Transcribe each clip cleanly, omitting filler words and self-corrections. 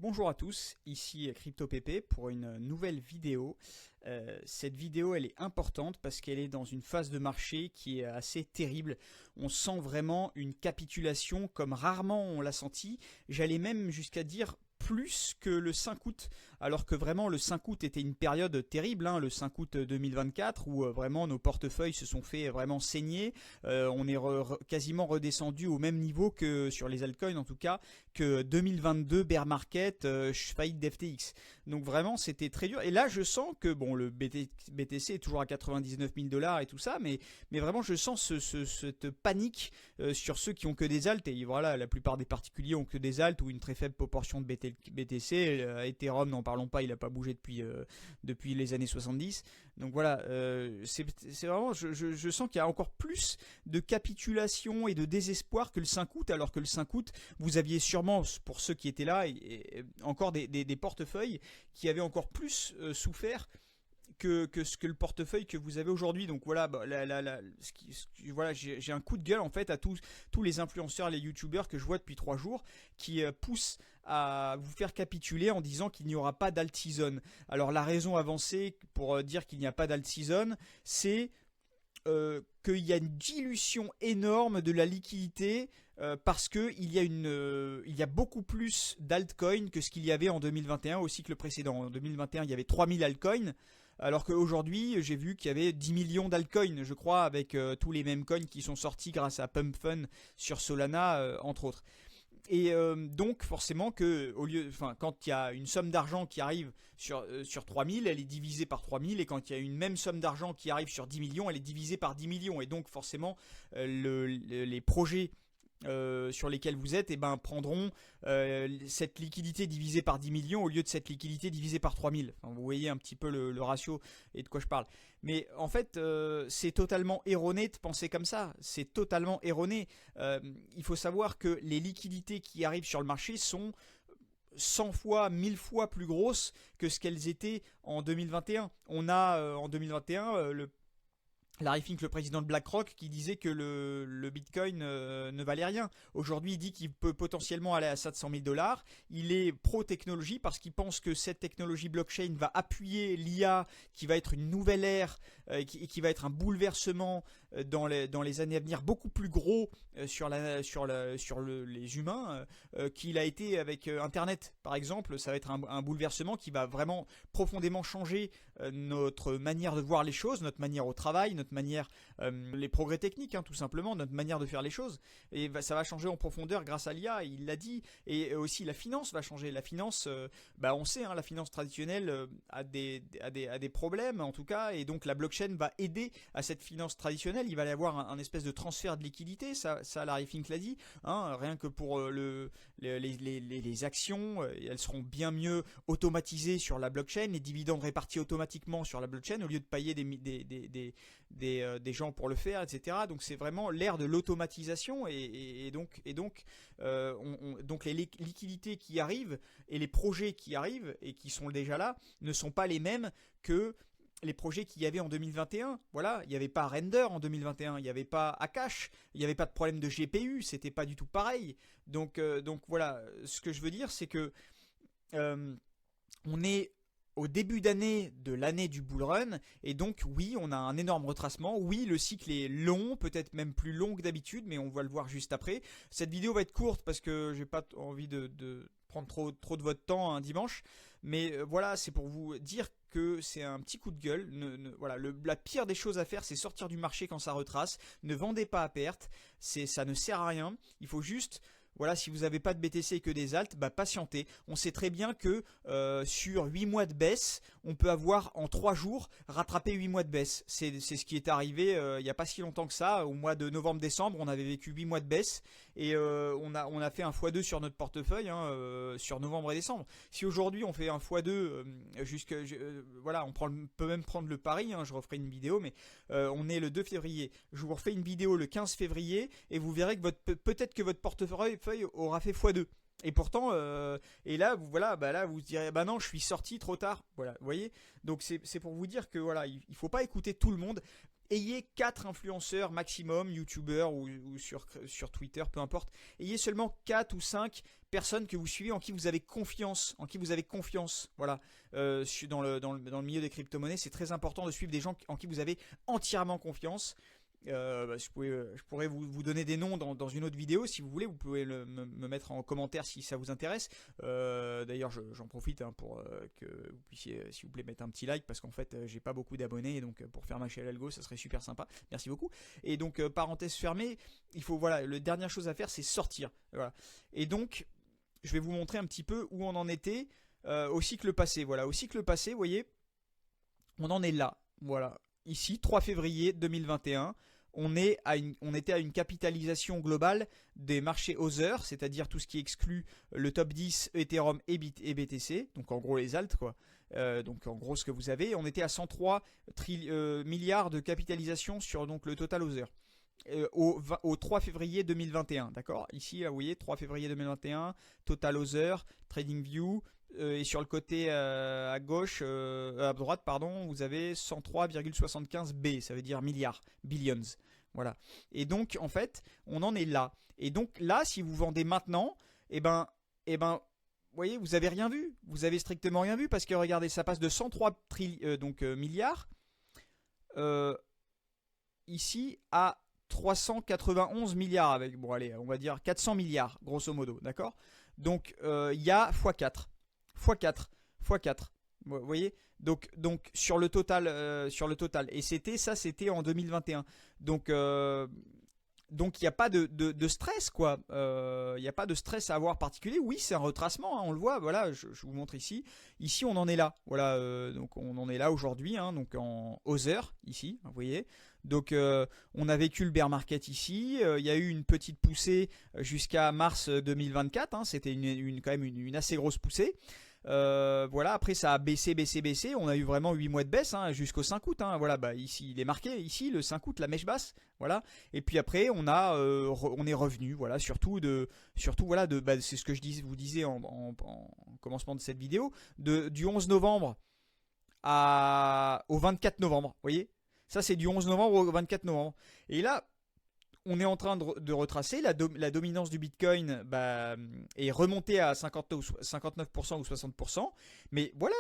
Bonjour à tous, ici CryptoPP pour une nouvelle vidéo. Cette vidéo elle est importante parce qu'elle est dans une phase de marché qui est assez terrible. On sent vraiment une capitulation comme rarement on l'a senti. J'allais même jusqu'à dire plus que le 5 août, alors que vraiment le 5 août était une période terrible, hein, le 5 août 2024 où vraiment nos portefeuilles se sont fait vraiment saigner. On est quasiment redescendu au même niveau que sur les altcoins en tout cas que 2022 bear market, faillite d'FTX. Donc vraiment c'était très dur. Et là je sens que bon le BTC est toujours à 99 000 dollars et tout ça, mais vraiment je sens cette panique sur ceux qui ont que des alts. Et voilà, la plupart des particuliers ont que des alts ou une très faible proportion de BTC. Ethereum, n'en parlons pas, il n'a pas bougé depuis les années 70. Donc voilà, c'est vraiment, je sens qu'il y a encore plus de capitulation et de désespoir que le 5 août, alors que le 5 août, vous aviez sûrement, pour ceux qui étaient là, encore des portefeuilles qui avaient encore plus souffert que le portefeuille que vous avez aujourd'hui. Donc voilà, bah, voilà, j'ai un coup de gueule en fait à tous les influenceurs, les youtubeurs que je vois depuis 3 jours qui poussent à vous faire capituler en disant qu'il n'y aura pas d'alt season. Alors la raison avancée pour dire qu'il n'y a pas d'alt season, c'est qu'il y a une dilution énorme de la liquidité parce qu'il y a beaucoup plus d'altcoins que ce qu'il y avait en 2021 au cycle précédent. En 2021, il y avait 3000 altcoins, alors qu'aujourd'hui, j'ai vu qu'il y avait 10 millions d'altcoins, je crois, avec tous les mêmes coins qui sont sortis grâce à Pump Fun sur Solana, entre autres. Et donc forcément que quand il y a une somme d'argent qui arrive sur 3000, elle est divisée par 3000, et quand il y a une même somme d'argent qui arrive sur 10 millions, elle est divisée par 10 millions. Et donc forcément les projets sur lesquels vous êtes, prendront cette liquidité divisée par 10 millions au lieu de cette liquidité divisée par 3000. Enfin, vous voyez un petit peu le ratio et de quoi je parle. Mais en fait, c'est totalement erroné de penser comme ça. C'est totalement erroné. Il faut savoir que les liquidités qui arrivent sur le marché sont 100 fois, 1000 fois plus grosses que ce qu'elles étaient en 2021. On a en 2021 Larry Fink, le président de BlackRock, qui disait que le Bitcoin ne valait rien. Aujourd'hui, il dit qu'il peut potentiellement aller à 700 000 dollars. Il est pro-technologie parce qu'il pense que cette technologie blockchain va appuyer l'IA, qui va être une nouvelle ère, qui va être un bouleversement dans les années à venir, beaucoup plus gros sur les humains qu'il a été avec Internet, par exemple. Ça va être un bouleversement qui va vraiment profondément changer notre manière de voir les choses, notre manière au travail, notre manière, les progrès techniques, hein, tout simplement, notre manière de faire les choses. Et ça va changer en profondeur grâce à l'IA, il l'a dit. Et aussi la finance va changer. La finance, on sait, hein, la finance traditionnelle a des problèmes en tout cas, et donc la blockchain va aider à cette finance traditionnelle. Il va y avoir un espèce de transfert de liquidité, ça Larry Fink l'a dit, hein, rien que pour les actions, elles seront bien mieux automatisées sur la blockchain, les dividendes répartis automatiquement sur la blockchain au lieu de payer des gens pour le faire, etc. Donc c'est vraiment l'ère de l'automatisation, et donc les liquidités qui arrivent et les projets qui arrivent et qui sont déjà là ne sont pas les mêmes que les projets qu'il y avait en 2021. Voilà, il n'y avait pas Render en 2021, il n'y avait pas Akash, il n'y avait pas de problème de GPU, c'était pas du tout pareil. Donc voilà, ce que je veux dire, c'est que on est au début d'année de l'année du bull run, et donc oui, on a un énorme retracement. Oui, le cycle est long, peut-être même plus long que d'habitude, mais on va le voir juste après. Cette vidéo va être courte parce que j'ai pas envie de prendre trop de votre temps un dimanche, mais voilà, c'est pour vous dire que c'est un petit coup de gueule. Voilà, la pire des choses à faire, c'est sortir du marché quand ça retrace. Ne vendez pas à perte, ça ne sert à rien. Il faut juste, voilà, si vous n'avez pas de BTC et que des alts, patientez. On sait très bien que sur 8 mois de baisse, on peut avoir en 3 jours rattrapé 8 mois de baisse. C'est ce qui est arrivé il n'y a pas si longtemps que ça. Au mois de novembre-décembre, on avait vécu 8 mois de baisse, et on a fait un x2 sur notre portefeuille, hein, sur novembre et décembre. Si aujourd'hui on fait un x2, voilà, peut même prendre le pari, hein, je referai une vidéo, mais on est le 2 février. Je vous refais une vidéo le 15 février et vous verrez que peut-être que votre portefeuille aura fait x2. Et pourtant, et là, là, vous direz, non, je suis sorti trop tard. Voilà, vous voyez. Donc c'est pour vous dire que voilà, il faut pas écouter tout le monde. ayez 4 influenceurs maximum, youtubeurs ou sur Twitter, peu importe. Ayez seulement 4 ou 5 personnes que vous suivez, en qui vous avez confiance, voilà. Dans le milieu des crypto-monnaies, c'est très important de suivre des gens en qui vous avez entièrement confiance. Je pourrais vous donner des noms dans une autre vidéo si vous voulez. Vous pouvez me mettre en commentaire si ça vous intéresse. D'ailleurs, j'en profite pour que vous puissiez, s'il vous plaît, mettre un petit like, parce qu'en fait, j'ai pas beaucoup d'abonnés, et donc pour faire marcher l'algo, ça serait super sympa. Merci beaucoup. Et donc, parenthèse fermée, la dernière chose à faire, c'est sortir. Voilà. Et donc, je vais vous montrer un petit peu où on en était au cycle passé. Voilà, au cycle passé, vous voyez, on en est là. Voilà. Ici, 3 février 2021, on était à une capitalisation globale des marchés Other, c'est-à-dire tout ce qui exclut le top 10, Ethereum et BTC, donc en gros les alts, quoi. Donc en gros ce que vous avez, on était à 103 milliards de capitalisation sur donc, le total Other. Au 3 février 2021, d'accord. Ici, là, vous voyez, 3 février 2021, Total Other, TradingView, et sur le côté à gauche, à droite, pardon, vous avez 103,75 B, ça veut dire milliards, billions, voilà. Et donc, en fait, on en est là. Et donc là, si vous vendez maintenant, vous voyez, vous avez rien vu, vous avez strictement rien vu, parce que regardez, ça passe de 103 milliards ici à 391 milliards, avec, bon allez, on va dire 400 milliards, grosso modo, d'accord. Donc il y a x4, vous voyez, donc sur le total, et c'était en 2021. Donc il n'y a pas de stress, quoi. Il n'y a pas de stress à avoir particulier. Oui, c'est un retracement, hein, on le voit. Voilà, je vous montre ici. Ici, on en est là. Voilà, donc on en est là aujourd'hui, hein, donc en Other, ici, vous voyez. Donc on a vécu le bear market ici. Il y a eu une petite poussée jusqu'à mars 2024. Hein, c'était quand même une assez grosse poussée. Voilà, après ça a baissé. On a eu vraiment 8 mois de baisse, hein, jusqu'au 5 août. Hein, voilà, ici il est marqué, ici le 5 août, la mèche basse. Voilà. Et puis après on est revenu, voilà, surtout voilà, c'est ce que vous disais en commencement de cette vidéo, du 11 novembre au 24 novembre. Vous voyez, ça c'est du 11 novembre au 24 novembre. Et là, on est en train de retracer. La dominance du Bitcoin est remontée à 59% ou 60%. Mais voilà,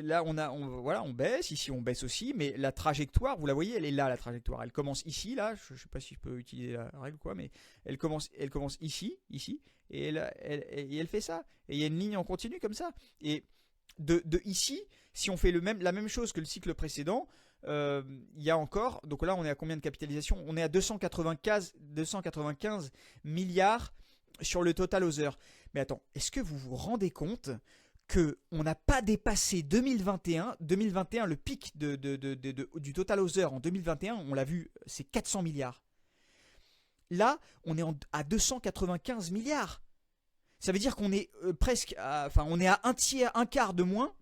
là on baisse, ici on baisse aussi. Mais la trajectoire, vous la voyez, elle est là, la trajectoire. Elle commence ici, là, je ne sais pas si je peux utiliser la règle ou quoi, mais elle commence ici, et elle fait ça. Et il y a une ligne en continu comme ça. Et de ici, si on fait la même chose que le cycle précédent, il y a encore, donc là on est à combien de capitalisation? On est à 295 milliards sur le total Other. Mais attends, est-ce que vous vous rendez compte qu'on n'a pas dépassé 2021, le pic du total Other en 2021, on l'a vu, c'est 400 milliards. Là, on est à 295 milliards. Ça veut dire qu'on est on est à un quart de moins.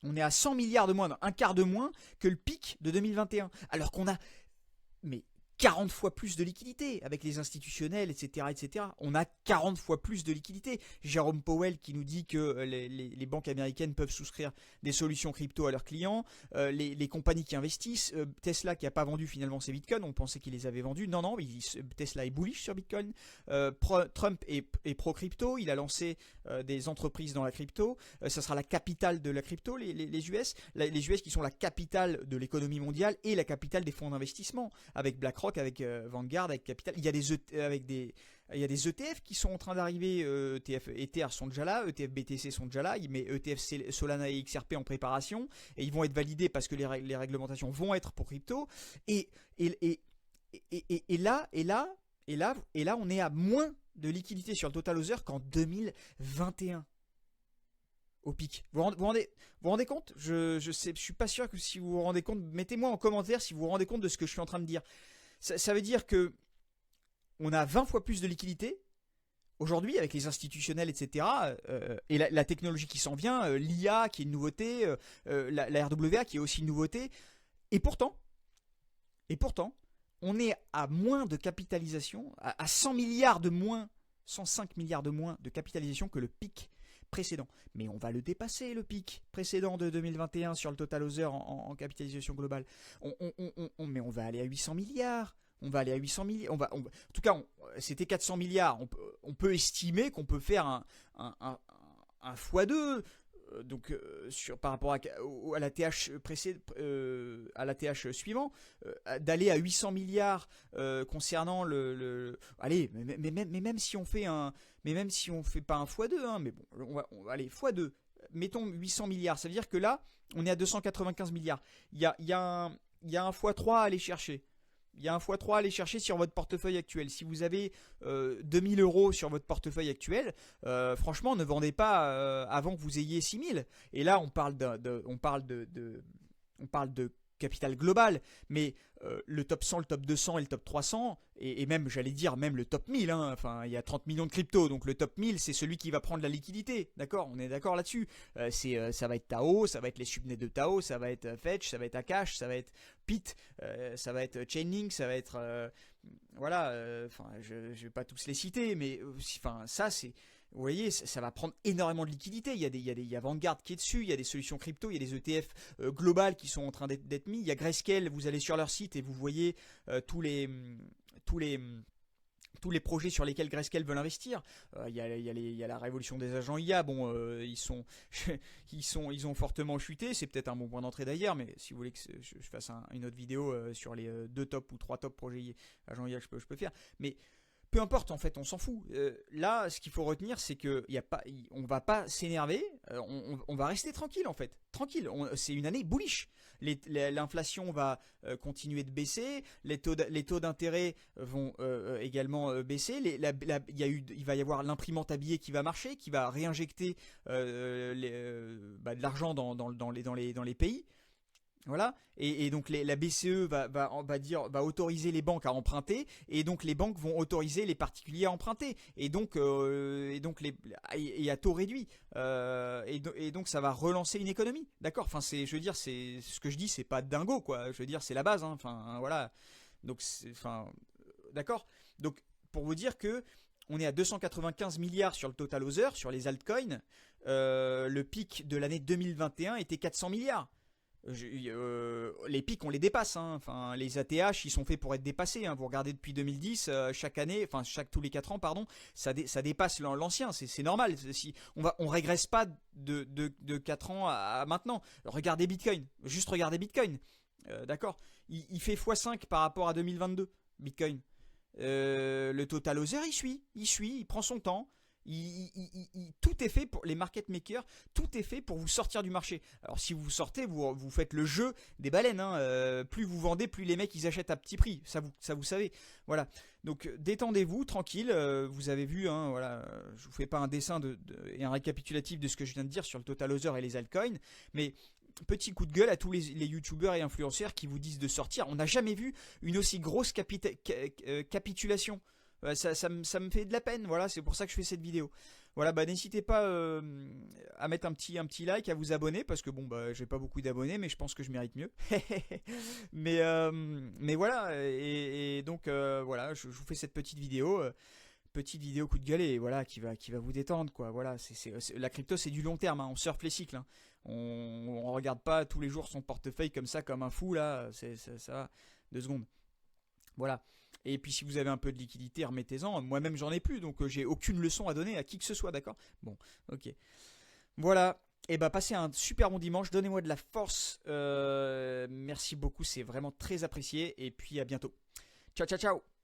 On est à 100 milliards de moins, un quart de moins que le pic de 2021. Alors qu'on a 40 fois plus de liquidités avec les institutionnels, etc., etc. On a 40 fois plus de liquidités. Jérôme Powell qui nous dit que les banques américaines peuvent souscrire des solutions crypto à leurs clients, les compagnies qui investissent, Tesla qui n'a pas vendu finalement ses bitcoins, on pensait qu'il les avait vendus. Non, Tesla est bullish sur Bitcoin. Trump est pro-crypto, il a lancé des entreprises dans la crypto. Ça sera la capitale de la crypto, les US. Les US qui sont la capitale de l'économie mondiale et la capitale des fonds d'investissement, avec BlackRock, avec Vanguard, avec Capital. Il y a des ETF qui sont en train d'arriver. ETF Ether sont déjà là, ETF BTC sont déjà là, mais ETF Solana et XRP en préparation, et ils vont être validés parce que les réglementations vont être pour crypto. Et là, on est à moins de liquidité sur le total Other qu'en 2021. Au pic. Vous vous rendez compte? Je suis pas sûr que si vous vous rendez compte, mettez-moi en commentaire si vous vous rendez compte de ce que je suis en train de dire. Ça veut dire que on a 20 fois plus de liquidité aujourd'hui avec les institutionnels, etc. Et la technologie qui s'en vient, l'IA qui est une nouveauté, la RWA qui est aussi une nouveauté. Et pourtant, on est à moins de capitalisation, à 100 milliards de moins, 105 milliards de moins de capitalisation que le pic. précédent. Mais on va le dépasser, le pic précédent de 2021 sur le Total Other en capitalisation globale. Mais on va aller à 800 milliards. On va aller à 800 milliards. En tout cas, c'était 400 milliards. On peut estimer qu'on peut faire un x2. Donc par rapport à la TH à la TH suivant, d'aller à 800 milliards concernant allez, mais même si on fait pas un x2, hein, mais bon, on va aller x2, mettons 800 milliards, ça veut dire que là on est à 295 milliards. Il y a un x3 à aller chercher. Il y a un x3 à aller chercher sur votre portefeuille actuel. Si vous avez 2000 € sur votre portefeuille actuel, franchement, ne vendez pas avant que vous ayez 6000. Et là, on parle de capital global, mais le top 100, le top 200 et le top 300, et même, j'allais dire, même le top 1000, hein, enfin, il y a 30 millions de cryptos, donc le top 1000, c'est celui qui va prendre la liquidité, d'accord? On est d'accord là-dessus. Ça va être Tao, ça va être les subnets de Tao, ça va être Fetch, ça va être Akash, ça va être Pit, ça va être Chainlink, ça va être... voilà, je vais pas tous les citer, mais ça, c'est... Vous voyez, ça va prendre énormément de liquidités. Il y a Vanguard qui est dessus, il y a des solutions crypto, il y a des ETF globales qui sont en train d'être mis. Il y a Grayscale, vous allez sur leur site et vous voyez tous les projets sur lesquels Grayscale veulent investir. Il y a la révolution des agents IA. Bon, ils ont fortement chuté. C'est peut-être un bon point d'entrée d'ailleurs, mais si vous voulez que je fasse une autre vidéo sur les 2 top ou 3 top projets agents IA, je peux faire. Mais peu importe, en fait, on s'en fout. Là, ce qu'il faut retenir, c'est que on ne va pas s'énerver, on va rester tranquille, en fait. Tranquille, c'est une année bullish. L'inflation va continuer de baisser, les taux d'intérêt vont également baisser, il va y avoir l'imprimante à billets qui va marcher, qui va réinjecter de l'argent dans les pays. Voilà, et donc la BCE va autoriser les banques à emprunter, et donc les banques vont autoriser les particuliers à emprunter, et donc à taux réduit, et donc ça va relancer une économie, d'accord. Enfin, je veux dire, c'est ce que je dis, c'est pas dingo, quoi. Je veux dire, c'est la base, hein. Enfin, voilà. Donc, d'accord. Donc, pour vous dire que on est à 295 milliards sur le Total Other, sur les altcoins. Le pic de l'année 2021 était 400 milliards. Les pics on les dépasse, hein. Enfin, les ATH ils sont faits pour être dépassés, hein. Vous regardez depuis 2010, chaque année, enfin tous les 4 ans pardon, ça dépasse l'ancien, c'est normal. Si on régresse pas de 4 ans à maintenant. Regardez Bitcoin, juste regardez Bitcoin, d'accord, il fait x5 par rapport à 2022 Bitcoin. Le Total Other il suit, il prend son temps. Tout est fait pour les market makers, tout est fait pour vous sortir du marché. Alors si vous sortez, vous faites le jeu des baleines, hein. Plus vous vendez, plus les mecs ils achètent à petit prix. Ça vous savez. Voilà. Donc détendez-vous, tranquille. Vous avez vu, hein, voilà. Je vous fais pas un dessin et un récapitulatif de ce que je viens de dire sur le Total Other et les altcoins, mais petit coup de gueule à tous les youtubeurs et influenceurs qui vous disent de sortir. On n'a jamais vu une aussi grosse capitulation. Ça me fait de la peine, voilà, c'est pour ça que je fais cette vidéo. Voilà, n'hésitez pas à mettre un petit like, à vous abonner, parce que bon, j'ai pas beaucoup d'abonnés, mais je pense que je mérite mieux. mais voilà, et donc voilà, je vous fais cette petite vidéo coup de gueule, et voilà, qui va vous détendre, quoi. Voilà, la crypto c'est du long terme, hein. On surfe les cycles, hein. On regarde pas tous les jours son portefeuille comme ça, comme un fou là, ça va, 2 secondes. Voilà. Et puis si vous avez un peu de liquidité, remettez-en. Moi-même j'en ai plus, donc j'ai aucune leçon à donner à qui que ce soit, d'accord? Bon, ok. Voilà. Et passez un super bon dimanche. Donnez-moi de la force. Merci beaucoup, c'est vraiment très apprécié. Et puis à bientôt. Ciao, ciao, ciao.